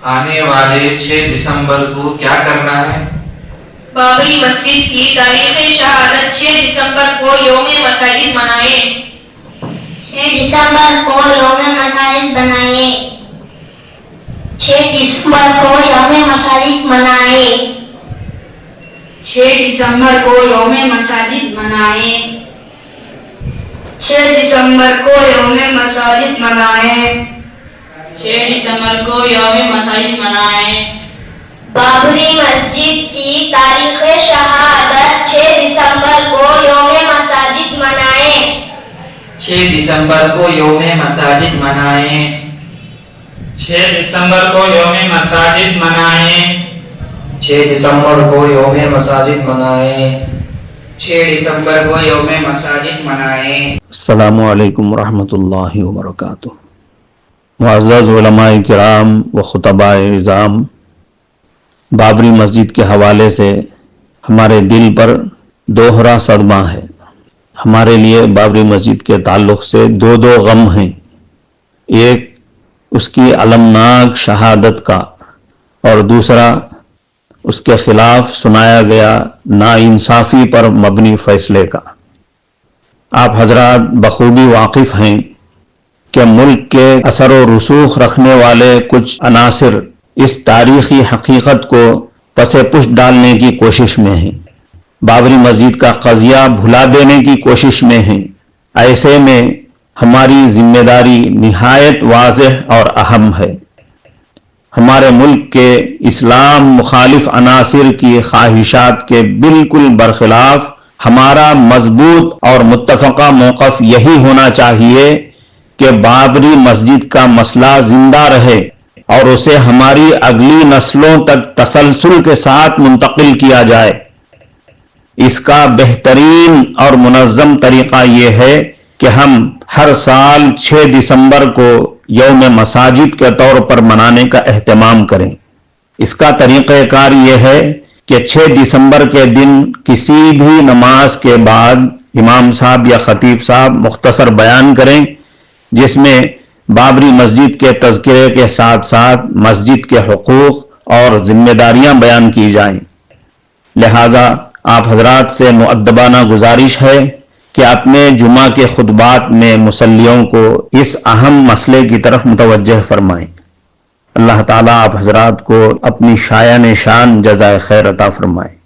آنے والے 6 دسمبر کو کیا کرنا ہے؟ بابری مسجد کی تاریخ شہادت 6 دسمبر کو یوم مساجد منائیں۔ 6 دسمبر کو یوم مساجد بنائیں۔ 6 دسمبر کو یوم مساجد منائیں۔ 6 دسمبر کو یوم مساجد منائیں۔ 6 دسمبر کو یوم مساجد منائیں۔ 6 دسمبر کو یوم مساجد منائیں۔ بابری مسجد کی تاریخ شہادت 6 دسمبر کو یوم مساجد منائیں۔ 6 دسمبر کو یوم مساجد منائیں۔ 6 دسمبر کو یوم مساجد منائیں۔ 6 دسمبر کو یوم مساجد منائیں۔ 6 دسمبر کو یوم مساجد منائیں۔ السلام علیکم ورحمۃ اللہ وبرکاتہ۔ معزز علماء کرام و خطباء اعظام، بابری مسجد کے حوالے سے ہمارے دل پر دوہرا صدمہ ہے۔ ہمارے لیے بابری مسجد کے تعلق سے دو غم ہیں، ایک اس کی المناک شہادت کا اور دوسرا اس کے خلاف سنایا گیا ناانصافی پر مبنی فیصلے کا۔ آپ حضرات بخوبی واقف ہیں کہ ملک کے اثر و رسوخ رکھنے والے کچھ عناصر اس تاریخی حقیقت کو پس پش ڈالنے کی کوشش میں ہیں، بابری مسجد کا قضیہ بھلا دینے کی کوشش میں ہیں۔ ایسے میں ہماری ذمہ داری نہایت واضح اور اہم ہے۔ ہمارے ملک کے اسلام مخالف عناصر کی خواہشات کے بالکل برخلاف ہمارا مضبوط اور متفقہ موقف یہی ہونا چاہیے کہ بابری مسجد کا مسئلہ زندہ رہے اور اسے ہماری اگلی نسلوں تک تسلسل کے ساتھ منتقل کیا جائے۔ اس کا بہترین اور منظم طریقہ یہ ہے کہ ہم ہر سال 6 دسمبر کو یوم مساجد کے طور پر منانے کا اہتمام کریں۔ اس کا طریقہ کار یہ ہے کہ 6 دسمبر کے دن کسی بھی نماز کے بعد امام صاحب یا خطیب صاحب مختصر بیان کریں، جس میں بابری مسجد کے تذکرے کے ساتھ ساتھ مسجد کے حقوق اور ذمہ داریاں بیان کی جائیں۔ لہذا آپ حضرات سے مؤدبانہ گزارش ہے کہ اپنے جمعہ کے خطبات میں مصلیوں کو اس اہم مسئلے کی طرف متوجہ فرمائیں۔ اللہ تعالیٰ آپ حضرات کو اپنی شایان شان جزائے خیر عطا فرمائے۔